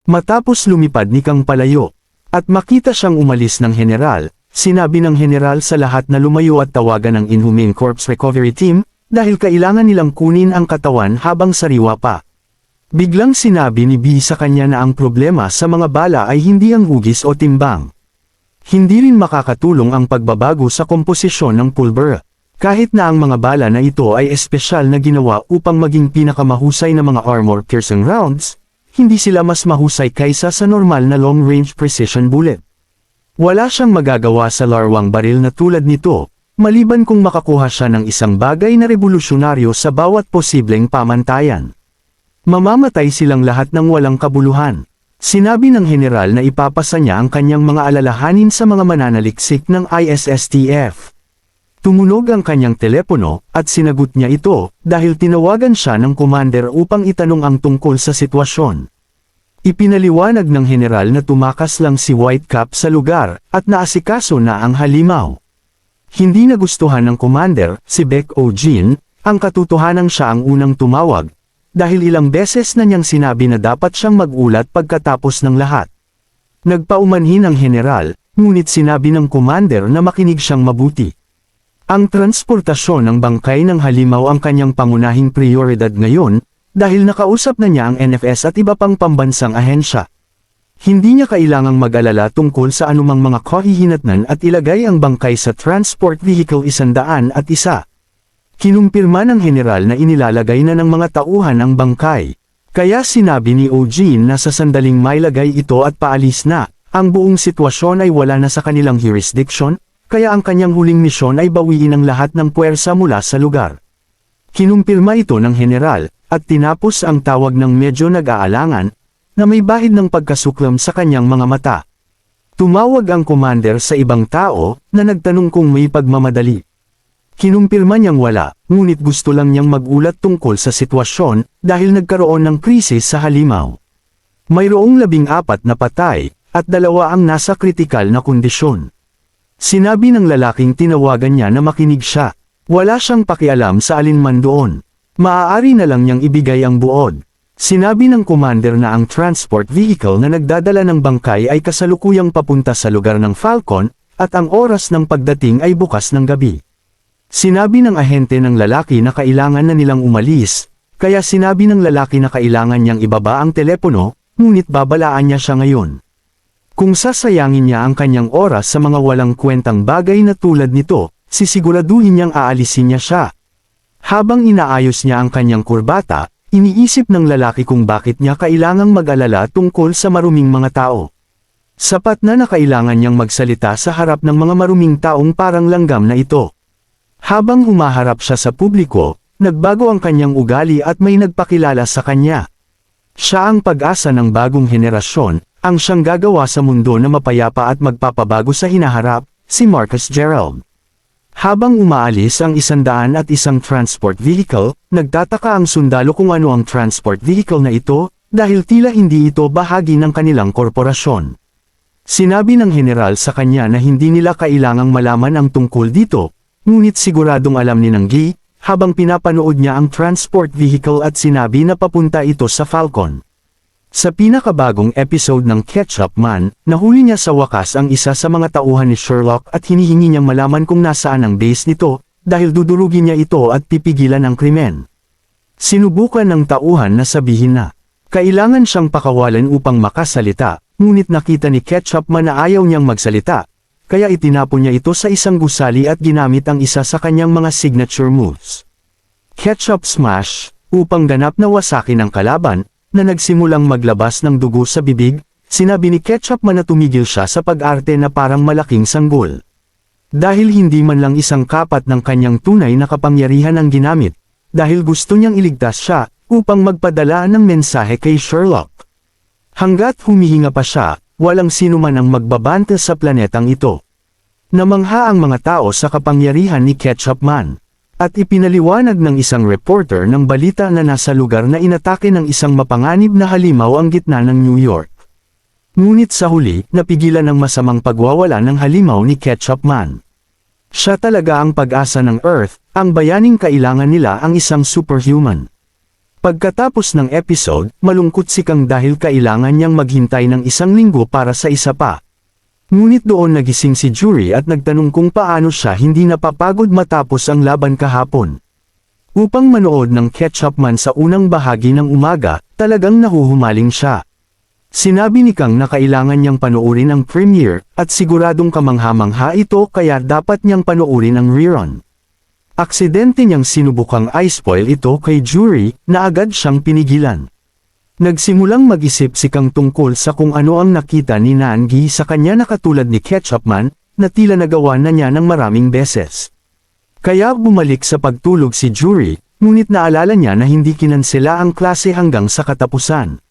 Matapos lumipad ni Kang palayo, at makita siyang umalis ng general, sinabi ng general sa lahat na lumayo at tawagan ang Inhumane Corpse Recovery Team, dahil kailangan nilang kunin ang katawan habang sariwa pa. Biglang sinabi ni B sa kanya na ang problema sa mga bala ay hindi ang hugis o timbang. Hindi rin makakatulong ang pagbabago sa komposisyon ng pulbura. Kahit na ang mga bala na ito ay espesyal na ginawa upang maging pinakamahusay na mga armor-piercing rounds, hindi sila mas mahusay kaysa sa normal na long-range precision bullet. Wala siyang magagawa sa larwang baril na tulad nito, maliban kung makakuha siya ng isang bagay na revolusyonaryo sa bawat posibleng pamantayan. Mamamatay silang lahat ng walang kabuluhan. Sinabi ng general na ipapasa niya ang kanyang mga alalahanin sa mga mananaliksik ng ISSTF. Tumunog ang kanyang telepono, at sinagot niya ito, dahil tinawagan siya ng commander upang itanong ang tungkol sa sitwasyon. Ipinaliwanag ng general na tumakas lang si Whitecap sa lugar, at naasikaso na ang halimaw. Hindi nagustuhan ng commander, si Beck O'Jean, ang katotohanang siya ang unang tumawag, dahil ilang beses na niyang sinabi na dapat siyang mag-ulat pagkatapos ng lahat. Nagpaumanhin ang general, ngunit sinabi ng commander na makinig siyang mabuti. Ang transportasyon ng bangkay ng halimaw ang kanyang pangunahing prioridad ngayon, dahil nakausap na niya ang NFS at iba pang pambansang ahensya. Hindi niya kailangang mag-alala tungkol sa anumang mga kahihinatnan at ilagay ang bangkay sa Transport Vehicle 101. Kinumpirma ng general na inilalagay na ng mga tauhan ang bangkay. Kaya sinabi ni O'Jean na sa sandaling mailagay ito at paalis na, ang buong sitwasyon ay wala na sa kanilang jurisdiction, kaya ang kanyang huling misyon ay bawiin ang lahat ng puwersa mula sa lugar. Kinumpirma ito ng general, at tinapos ang tawag ng medyo nag-aalangan, na may bahid ng pagkasuklam sa kanyang mga mata. Tumawag ang commander sa ibang tao, na nagtanong kung may pagmamadali. Kinumpirma niyang wala, ngunit gusto lang niyang mag-ulat tungkol sa sitwasyon, dahil nagkaroon ng krisis sa halimaw. Mayroong 14 na patay, at 2 ang nasa kritikal na kondisyon. Sinabi ng lalaking tinawagan niya na makinig siya. Wala siyang pakialam sa alinman doon. Maaari na lang niyang ibigay ang buod. Sinabi ng commander na ang transport vehicle na nagdadala ng bangkay ay kasalukuyang papunta sa lugar ng Falcon, at ang oras ng pagdating ay bukas ng gabi. Sinabi ng ahente ng lalaki na kailangan na nilang umalis, kaya sinabi ng lalaki na kailangan niyang ibaba ang telepono, ngunit babalaan niya siya ngayon. Kung sasayangin niya ang kanyang oras sa mga walang kwentang bagay na tulad nito, sisiguraduhin niyang aalisin niya siya. Habang inaayos niya ang kanyang kurbata, iniisip ng lalaki kung bakit niya kailangang mag-alala tungkol sa maruming mga tao. Sapat na kailangan niyang magsalita sa harap ng mga maruming taong parang langgam na ito. Habang humaharap siya sa publiko, nagbago ang kanyang ugali at may nagpakilala sa kanya. Siya ang pag-asa ng bagong henerasyon, ang siyang gagawa sa mundo na mapayapa at magpapabago sa hinaharap, si Marcus Gerald. Habang umaalis ang 101 transport vehicle, nagtataka ang sundalo kung ano ang transport vehicle na ito, dahil tila hindi ito bahagi ng kanilang korporasyon. Sinabi ng general sa kanya na hindi nila kailangang malaman ang tungkol dito, ngunit siguradong alam ni Nanggi, habang pinapanood niya ang transport vehicle at sinabi na papunta ito sa Falcon. Sa pinakabagong episode ng Ketchup Man, nahuli niya sa wakas ang isa sa mga tauhan ni Sherlock at hinihingi niyang malaman kung nasaan ang base nito, dahil dudurugin niya ito at pipigilan ang krimen. Sinubukan ng tauhan na sabihin na, kailangan siyang pakawalan upang makasalita, ngunit nakita ni Ketchup Man na ayaw niyang magsalita, kaya itinapon niya ito sa isang gusali at ginamit ang isa sa kanyang mga signature moves. Ketchup Smash, upang ganap na wasakin ang kalaban, na nagsimulang maglabas ng dugo sa bibig, sinabi ni Ketchup Man na tumigil siya sa pag-arte na parang malaking sanggol. Dahil hindi man lang isang kapat ng kanyang tunay na kapangyarihan ang ginamit, dahil gusto niyang iligtas siya, upang magpadala ng mensahe kay Sherlock. Hanggat humihinga pa siya, walang sinuman ang magbabanta sa planetang ito. Namangha ang mga tao sa kapangyarihan ni Ketchup Man. At ipinaliwanag ng isang reporter ng balita na nasa lugar na inatake ng isang mapanganib na halimaw ang gitna ng New York. Ngunit sa huli, napigilan ang masamang pagwawala ng halimaw ni Ketchup Man. Siya talaga ang pag-asa ng Earth, ang bayaning kailangan nila ang isang superhuman. Pagkatapos ng episode, malungkot si Kang dahil kailangan niyang maghintay ng 1 linggo para sa isa pa. Ngunit doon nagising si Yuri at nagtanong kung paano siya hindi napapagod matapos ang laban kahapon. Upang manood ng catch-up man sa unang bahagi ng umaga, talagang nahuhumaling siya. Sinabi ni Kang na kailangan niyang panoorin ang premiere, at siguradong kamangha-mangha ito kaya dapat niyang panoorin ang rerun. Aksidente niyang sinubukang i-spoil ito kay Yuri, na agad siyang pinigilan. Nagsimulang mag-isip si Kang tungkol sa kung ano ang nakita ni Nangi sa kanya na katulad ni Ketchup Man, na tila nagawa na niya ng maraming beses. Kaya bumalik sa pagtulog si Yuri, ngunit naalala niya na hindi kinansela ang klase hanggang sa katapusan.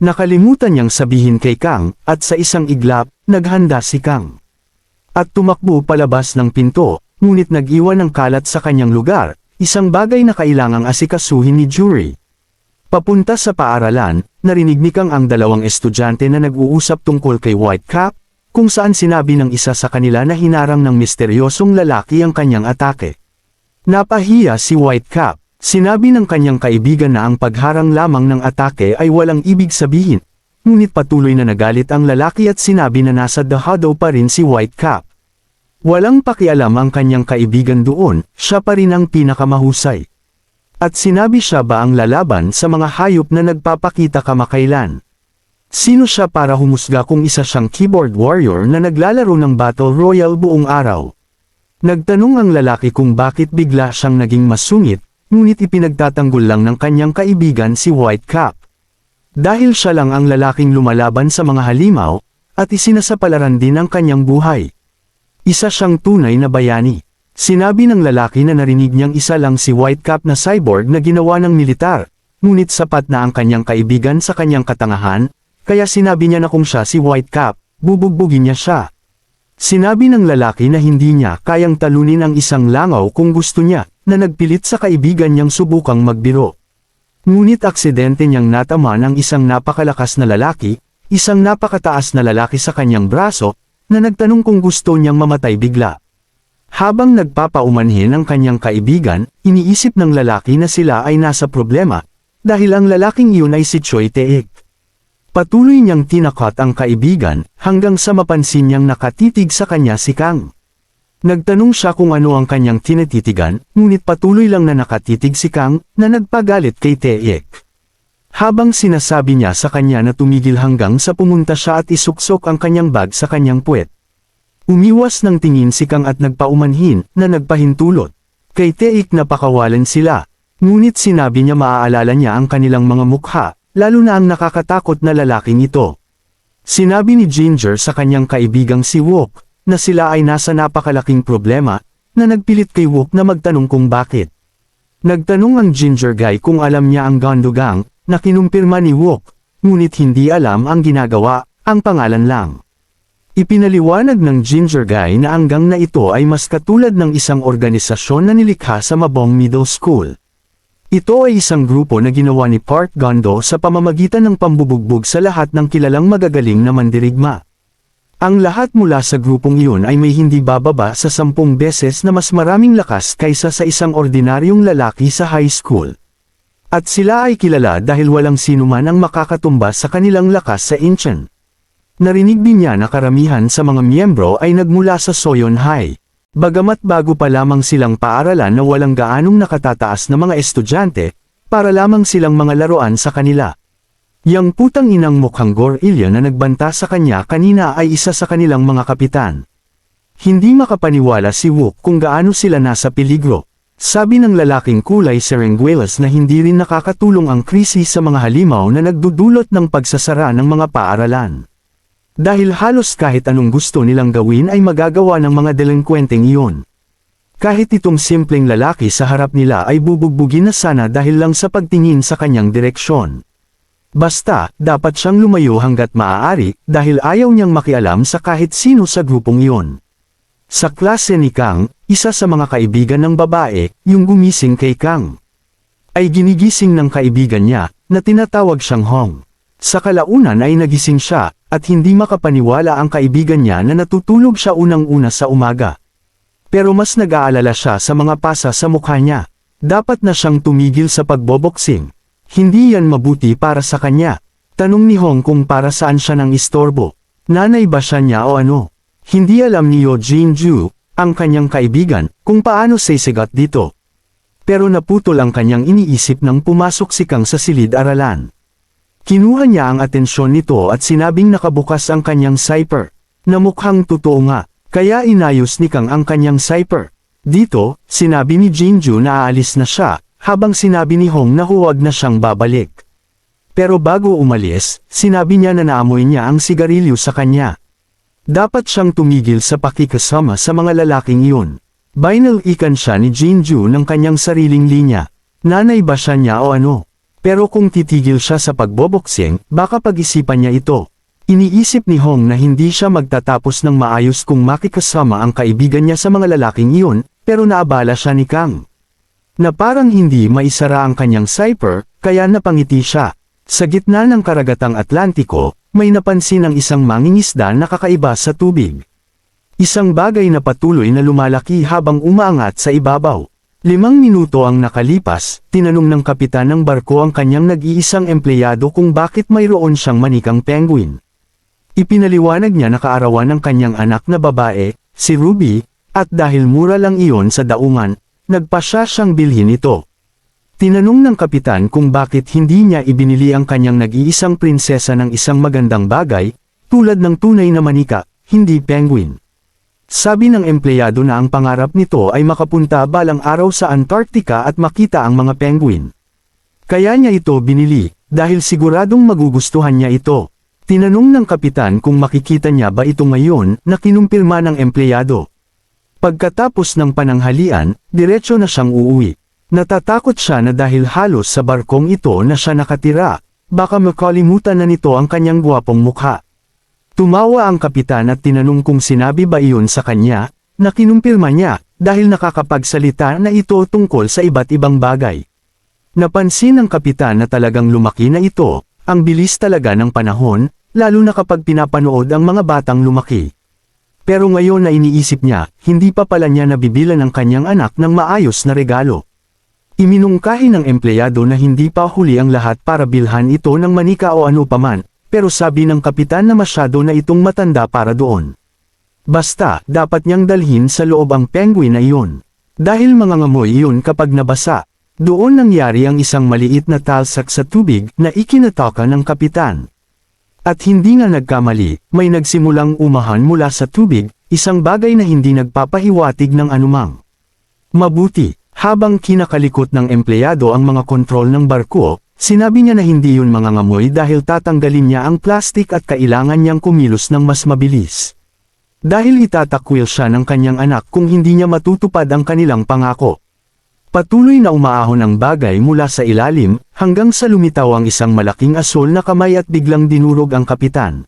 Nakalimutan niyang sabihin kay Kang, at sa isang iglap, naghanda si Kang. At tumakbo palabas ng pinto, ngunit nag-iwan ng kalat sa kanyang lugar, isang bagay na kailangang asikasuhin ni Yuri. Papunta sa paaralan, narinig ni Kang ang 2 estudyante na nag-uusap tungkol kay Whitecap, kung saan sinabi ng isa sa kanila na hinarang ng misteryosong lalaki ang kanyang atake. Napahiya si Whitecap. Sinabi ng kanyang kaibigan na ang pagharang lamang ng atake ay walang ibig sabihin, ngunit patuloy na nagalit ang lalaki at sinabi na nasa dahado pa rin si Whitecap. Walang pakialam ang kanyang kaibigan doon, siya pa rin ang pinakamahusay. At sinabi siya ba ang lalaban sa mga hayop na nagpapakita kamakailan? Sino siya para humusga kung isa siyang keyboard warrior na naglalaro ng Battle Royale buong araw? Nagtanong ang lalaki kung bakit bigla siyang naging masungit, ngunit ipinagtatanggol lang ng kanyang kaibigan si Whitecap. Dahil siya lang ang lalaking lumalaban sa mga halimaw, at isinasapalaran din ang kanyang buhay. Isa siyang tunay na bayani. Sinabi ng lalaki na narinig niyang isa lang si Whitecap na cyborg na ginawa ng militar, ngunit sapat na ang kanyang kaibigan sa kanyang katangahan, kaya sinabi niya na kung siya si Whitecap, bubugbugin niya siya. Sinabi ng lalaki na hindi niya kayang talunin ang isang langaw kung gusto niya, na nagpilit sa kaibigan niyang subukang magbiro. Ngunit aksidente niyang natamaan ang isang napakalakas na lalaki, isang napakataas na lalaki sa kanyang braso, na nagtanong kung gusto niyang mamatay bigla. Habang nagpapaumanhin ang kanyang kaibigan, iniisip ng lalaki na sila ay nasa problema, dahil ang lalaking iyon ay si Choi Taek. Patuloy niyang tinakot ang kaibigan, hanggang sa mapansin niyang nakatitig sa kanya si Kang. Nagtanong siya kung ano ang kanyang tinatitigan, ngunit patuloy lang na nakatitig si Kang, na nagpagalit kay Taek. Habang sinasabi niya sa kanya na tumigil hanggang sa pumunta siya at isuksok ang kanyang bag sa kanyang puwet. Umiwas ng tingin si Kang at nagpaumanhin, na nagpahintulot. Kay Taek napakawalan sila, ngunit sinabi niya maaalala niya ang kanilang mga mukha, lalo na ang nakakatakot na lalaking ito. Sinabi ni Ginger sa kanyang kaibigang si Wook, na sila ay nasa napakalaking problema, na nagpilit kay Wook na magtanong kung bakit. Nagtanong ang Ginger Guy kung alam niya ang Gondo Gang, na kinumpirma ni Wook, ngunit hindi alam ang ginagawa, ang pangalan lang. Ipinaliwanag ng Ginger Guy na ang gang na ito ay mas katulad ng isang organisasyon na nilikha sa Mabong Middle School. Ito ay isang grupo na ginawa ni Park Gondo sa pamamagitan ng pambubugbog sa lahat ng kilalang magagaling na mandirigma. Ang lahat mula sa grupong iyon ay may hindi bababa sa 10 beses na mas maraming lakas kaysa sa isang ordinaryong lalaki sa high school. At sila ay kilala dahil walang sinuman ang makakatumbas sa kanilang lakas sa Incheon. Narinig din niya na karamihan sa mga miyembro ay nagmula sa Soyeon High. Bagamat bago pa lamang silang paaralan na walang gaanong nakatataas na mga estudyante, para lamang silang mga laruan sa kanila. Yang putang inang mukhang gorilla na nagbanta sa kanya kanina ay isa sa kanilang mga kapitan. Hindi makapaniwala si Wook kung gaano sila nasa peligro. Sabi ng lalaking kulay Serenguelas na hindi rin nakakatulong ang krisis sa mga halimaw na nagdudulot ng pagsasara ng mga paaralan. Dahil halos kahit anong gusto nilang gawin ay magagawa ng mga delinkwenteng iyon. Kahit itong simpleng lalaki sa harap nila ay bubugbugin na sana dahil lang sa pagtingin sa kanyang direksyon. Basta, dapat siyang lumayo hanggat maaari, dahil ayaw niyang makialam sa kahit sino sa grupong iyon. Sa klase ni Kang, isa sa mga kaibigan ng babae, yung gumising kay Kang, ay ginigising ng kaibigan niya, na tinatawag siyang Hong. Sa kalaunan ay nagising siya, at hindi makapaniwala ang kaibigan niya na natutulog siya unang-una sa umaga. Pero mas nag-aalala siya sa mga pasa sa mukha niya. Dapat na siyang tumigil sa pagboboksing. Hindi yan mabuti para sa kanya. Tanong ni Hong kung para saan siya nang istorbo. Nanay ba siya niya o ano? Hindi alam ni Yo Jin-ju, ang kanyang kaibigan, kung paano sisigat dito. Pero naputol ang kanyang iniisip nang pumasok si Kang sa silid-aralan. Kinuha niya ang atensyon nito at sinabing nakabukas ang kanyang cipher, na mukhang totoo nga, kaya inayos ni Kang ang kanyang cipher. Dito, sinabi ni Jinju na aalis na siya, habang sinabi ni Hong na huwag na siyang babalik. Pero bago umalis, sinabi niya na naamoy niya ang sigarilyo sa kanya. Dapat siyang tumigil sa pakikasama sa mga lalaking iyon. Binalikan siya ni Jinju ng kanyang sariling linya. Nanay ba siya niya o ano? Pero kung titigil siya sa pagboboksing, baka pag-isipan niya ito. Iniisip ni Hong na hindi siya magtatapos ng maayos kung makikasama ang kaibigan niya sa mga lalaking iyon, pero naabala siya ni Kang. Na parang hindi maisara ang kanyang cipher, kaya napangiti siya. Sa gitna ng karagatang Atlantiko, may napansin ang isang mangingisda na kakaiba sa tubig. Isang bagay na patuloy na lumalaki habang umaangat sa ibabaw. 5 minuto ang nakalipas, tinanong ng kapitan ng barko ang kanyang nag-iisang empleyado kung bakit mayroon siyang manikang penguin. Ipinaliwanag niya na kaarawan ng kanyang anak na babae, si Ruby, at dahil mura lang iyon sa daungan, nagpasya siyang bilhin ito. Tinanong ng kapitan kung bakit hindi niya ibinili ang kanyang nag-iisang prinsesa ng isang magandang bagay, tulad ng tunay na manika, hindi penguin. Sabi ng empleyado na ang pangarap nito ay makapunta balang araw sa Antarctica at makita ang mga penguin. Kaya niya ito binili, dahil siguradong magugustuhan niya ito. Tinanong ng kapitan kung makikita niya ba ito ngayon, na kinumpirma ng empleyado. Pagkatapos ng pananghalian, diretso na siyang uuwi. Natatakot siya na dahil halos sa barkong ito na siya nakatira, baka makalimutan na nito ang kanyang gwapong mukha. Tumawa ang kapitan at tinanong kung sinabi ba iyon sa kanya, na kinumpirma niya, dahil nakakapagsalita na ito tungkol sa iba't ibang bagay. Napansin ng kapitan na talagang lumaki na ito, ang bilis talaga ng panahon, lalo na kapag pinapanood ang mga batang lumaki. Pero ngayon na iniisip niya, hindi pa pala niya nabibilan ng kanyang anak ng maayos na regalo. Iminungkahi ng empleyado na hindi pa huli ang lahat para bilhan ito ng manika o ano paman. Pero sabi ng kapitan na masyado na itong matanda para doon. Basta, dapat niyang dalhin sa loob ang penguin na iyon. Dahil mangangamoy iyon kapag nabasa. Doon nangyari ang isang maliit na talsak sa tubig na ikinataka ng kapitan. At hindi nga nagkamali, may nagsimulang umahan mula sa tubig, isang bagay na hindi nagpapahiwatig ng anumang. Mabuti, habang kinakalikot ng empleyado ang mga kontrol ng barko, sinabi niya na hindi yun mangangamoy dahil tatanggalin niya ang plastik at kailangan niyang kumilos ng mas mabilis. Dahil itatakwil siya ng kanyang anak kung hindi niya matutupad ang kanilang pangako. Patuloy na umaahon ang bagay mula sa ilalim, hanggang sa lumitaw ang isang malaking asul na kamay at biglang dinurog ang kapitan.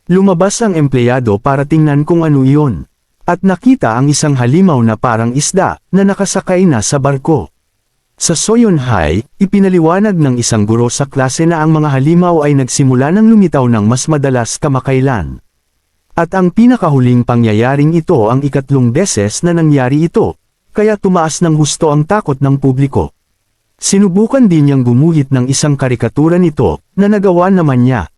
Lumabas ang empleyado para tingnan kung ano iyon. At nakita ang isang halimaw na parang isda, na nakasakay na sa barko. Sa Soyun High, ipinaliwanag ng isang guro sa klase na ang mga halimaw ay nagsimula ng lumitaw ng mas madalas kamakailan. At ang pinakahuling pangyayaring ito ang 3 beses na nangyari ito, kaya tumaas ng husto ang takot ng publiko. Sinubukan din niyang gumuhit ng isang karikatura nito, na nagawa naman niya.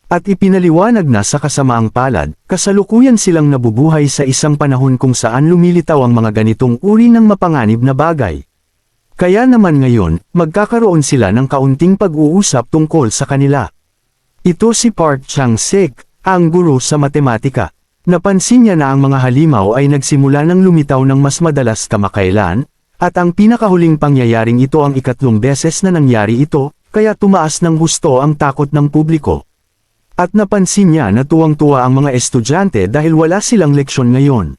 At ipinaliwanag na sa kasamaang palad, kasalukuyan silang nabubuhay sa isang panahon kung saan lumilitaw ang mga ganitong uri ng mapanganib na bagay. Kaya naman ngayon, magkakaroon sila ng kaunting pag-uusap tungkol sa kanila. Ito si Park Chang-sik, ang guro sa matematika. Napansin niya na ang mga halimaw ay nagsimula ng lumitaw ng mas madalas kamakailan, at ang pinakahuling pangyayaring ito ang 3 beses na nangyari ito, kaya tumaas ng husto ang takot ng publiko. At napansin niya na tuwang-tuwa ang mga estudyante dahil wala silang leksyon ngayon.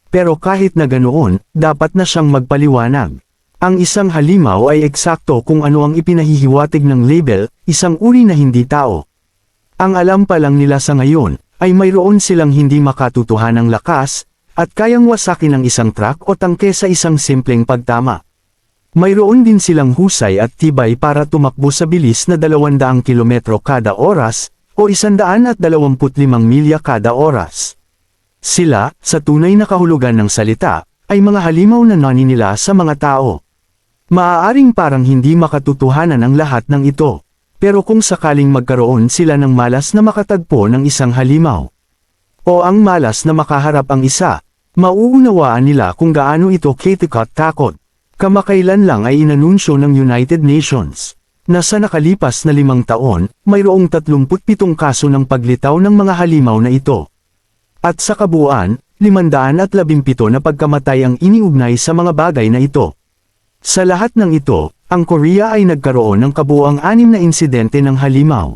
Pero kahit na ganoon, dapat na siyang magpaliwanag. Ang isang halimaw ay eksakto kung ano ang ipinahihiwatig ng label, isang uri na hindi tao. Ang alam pa lang nila sa ngayon, ay mayroon silang hindi makatutuhanang lakas, at kayang wasakin ang isang truck o tangke sa isang simpleng pagtama. Mayroon din silang husay at tibay para tumakbo sa bilis na 200 kilometro kada oras, o 125 milya kada oras. Sila, sa tunay na kahulugan ng salita, ay mga halimaw na naninila sa mga tao. Maaaring parang hindi makatotohanan ang lahat ng ito. Pero kung sakaling magkaroon sila ng malas na makatagpo ng isang halimaw, o ang malas na makaharap ang isa, mauunawaan nila kung gaano ito katakot. Kamakailan lang ay inanunsyo ng United Nations na sa nakalipas na 5 taon, mayroong 37 kaso ng paglitaw ng mga halimaw na ito. At sa kabuuan, 517 na pagkamatay ang iniugnay sa mga bagay na ito. Sa lahat ng ito, ang Korea ay nagkaroon ng kabuuang 6 na insidente ng halimaw.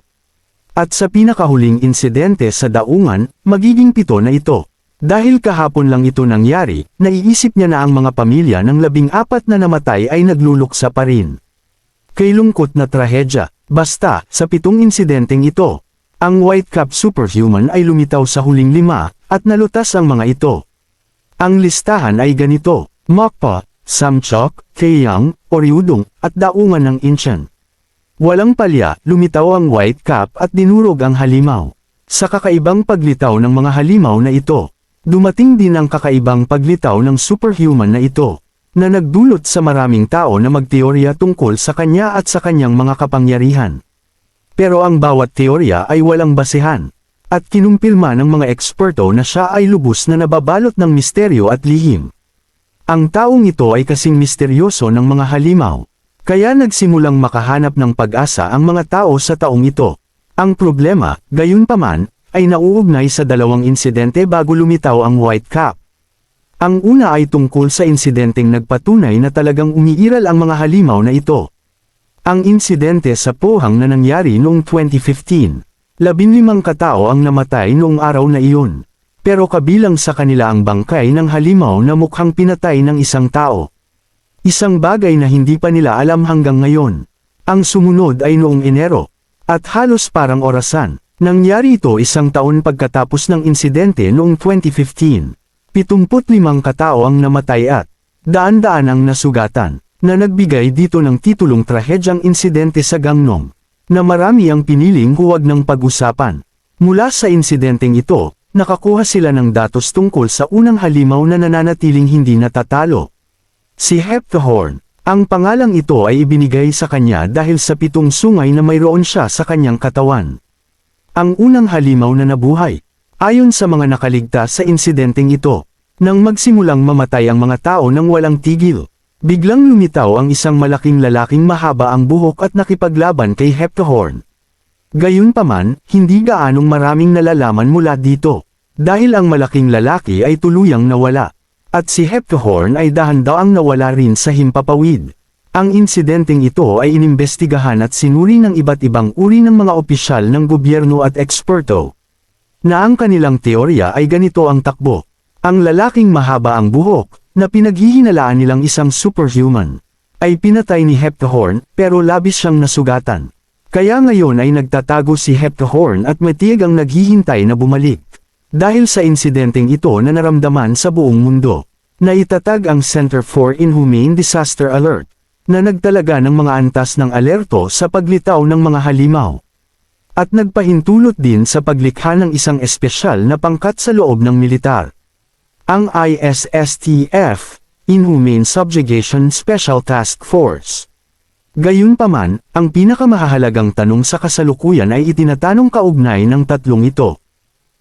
At sa pinakahuling insidente sa daungan, magiging 7 na ito. Dahil kahapon lang ito nangyari, naiisip niya na ang mga pamilya ng 14 na namatay ay nagluluksa pa rin. Kay lungkot na trahedya, basta, sa 7 insidenteng ito, ang Whitecap Superhuman ay lumitaw sa huling 5, at nalutas ang mga ito. Ang listahan ay ganito: Mokpa, Samchok, Taeyang, Oryudong, at daungan ng Incheon. Walang palya, lumitaw ang Whitecap at dinurog ang halimaw. Sa kakaibang paglitaw ng mga halimaw na ito, dumating din ang kakaibang paglitaw ng superhuman na ito, na nagdulot sa maraming tao na magteorya tungkol sa kanya at sa kanyang mga kapangyarihan. Pero ang bawat teorya ay walang basehan, at kinumpirma ng mga eksperto na siya ay lubos na nababalot ng misteryo at lihim. Ang taong ito ay kasing misteryoso ng mga halimaw, kaya nagsimulang makahanap ng pag-asa ang mga tao sa taong ito. Ang problema, gayunpaman, ay nauugnay sa 2 insidente bago lumitaw ang Whitecap. Ang una ay tungkol sa insidenteng nagpatunay na talagang umiiral ang mga halimaw na ito. Ang insidente sa Pohang na nangyari noong 2015. 15 katao ang namatay noong araw na iyon. Pero kabilang sa kanila ang bangkay ng halimaw na mukhang pinatay ng isang tao. Isang bagay na hindi pa nila alam hanggang ngayon. Ang sumunod ay noong Enero. At halos parang orasan. Nangyari ito 1 taon pagkatapos ng insidente noong 2015. 75 katao ang namatay at daan-daan ang nasugatan, na nagbigay dito ng titulong trahedyang insidente sa Gangneung, na marami ang piniling huwag ng pag-usapan. Mula sa insidenteng ito, nakakuha sila ng datos tungkol sa unang halimaw na nananatiling hindi natatalo. Si Heptahorn. Ang pangalang ito ay ibinigay sa kanya dahil sa 7 sungay na mayroon siya sa kanyang katawan. Ang unang halimaw na nabuhay. Ayon sa mga nakaligtas sa insidenteng ito, nang magsimulang mamatay ang mga tao nang walang tigil, biglang lumitaw ang isang malaking lalaking mahaba ang buhok at nakipaglaban kay Heptahorn. Gayunpaman, hindi gaanong maraming nalalaman mula dito, dahil ang malaking lalaki ay tuluyang nawala, at si Heptahorn ay dahan-daang nawala rin sa himpapawid. Ang insidenteng ito ay inimbestigahan at sinuri ng iba't ibang uri ng mga opisyal ng gobyerno at eksperto, na ang kanilang teorya ay ganito ang takbo. Ang lalaking mahaba ang buhok, na pinaghihinalaan nilang isang superhuman, ay pinatay ni Heptahorn, pero labis siyang nasugatan. Kaya ngayon ay nagtatago si Heptahorn at matiyag ang naghihintay na bumalik. Dahil sa insidenteng ito na naramdaman sa buong mundo, na itatag ang Center for Inhumane Disaster Alert, na nagtalaga ng mga antas ng alerto sa paglitaw ng mga halimaw. At nagpahintulot din sa paglikha ng isang espesyal na pangkat sa loob ng militar. Ang ISSTF, Inhumane Subjugation Special Task Force. Gayunpaman, ang pinakamahalagang tanong sa kasalukuyan ay itinatanong kaugnay ng 3 ito.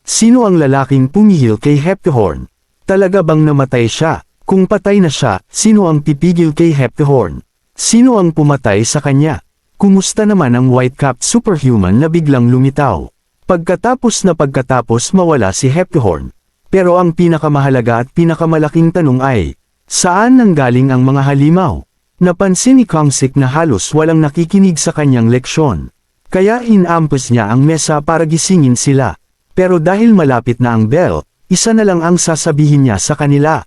Sino ang lalaking pumihil kay Heptahorn? Talaga bang namatay siya? Kung patay na siya, sino ang pipigil kay Heptahorn? Sino ang pumatay sa kanya? Kumusta naman ang Whitecap Superhuman na biglang lumitaw? Pagkatapos mawala si Heptahorn. Pero ang pinakamahalaga at pinakamalaking tanong ay, saan nanggaling ang mga halimaw? Napansin ni Kong-sik na halos walang nakikinig sa kanyang leksyon. Kaya inampos niya ang mesa para gisingin sila. Pero dahil malapit na ang bell, isa na lang ang sasabihin niya sa kanila.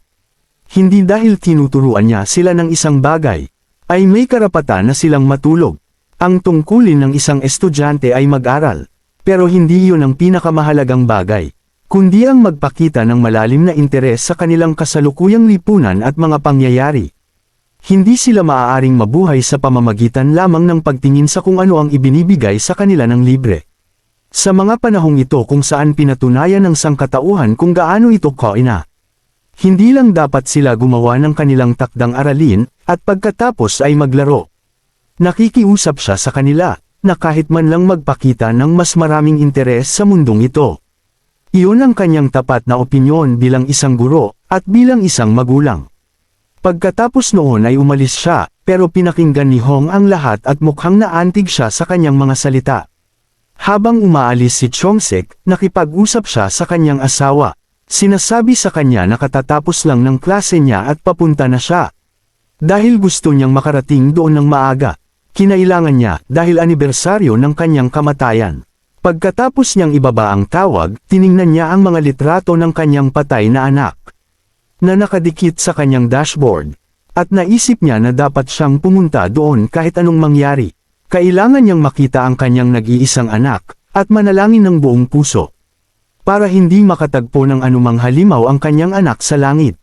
Hindi dahil tinuturuan niya sila ng isang bagay, ay may karapatan na silang matulog. Ang tungkulin ng isang estudyante ay mag-aral. Pero hindi yun ang pinakamahalagang bagay, kundi ang magpakita ng malalim na interes sa kanilang kasalukuyang lipunan at mga pangyayari. Hindi sila maaaring mabuhay sa pamamagitan lamang ng pagtingin sa kung ano ang ibinibigay sa kanila ng libre. Sa mga panahong ito kung saan pinatunayan ng sangkatauhan kung gaano ito kaina. Hindi lang dapat sila gumawa ng kanilang takdang aralin, at pagkatapos ay maglaro. Nakikiusap siya sa kanila, na kahit man lang magpakita ng mas maraming interes sa mundong ito. Iyon ang kanyang tapat na opinyon bilang isang guro, at bilang isang magulang. Pagkatapos noon ay umalis siya, pero pinakinggan ni Hong ang lahat at mukhang naantig siya sa kanyang mga salita. Habang umaalis si Chong-sik, nakipag-usap siya sa kanyang asawa. Sinasabi sa kanya na katatapos lang ng klase niya at papunta na siya. Dahil gusto niyang makarating doon ng maaga. Kinailangan niya dahil anibersaryo ng kanyang kamatayan. Pagkatapos niyang ibaba ang tawag, tiningnan niya ang mga litrato ng kanyang patay na anak na nakadikit sa kanyang dashboard. At naisip niya na dapat siyang pumunta doon kahit anong mangyari. Kailangan niyang makita ang kanyang nag-iisang anak, at manalangin ng buong puso. Para hindi makatagpo ng anumang halimaw ang kanyang anak sa langit.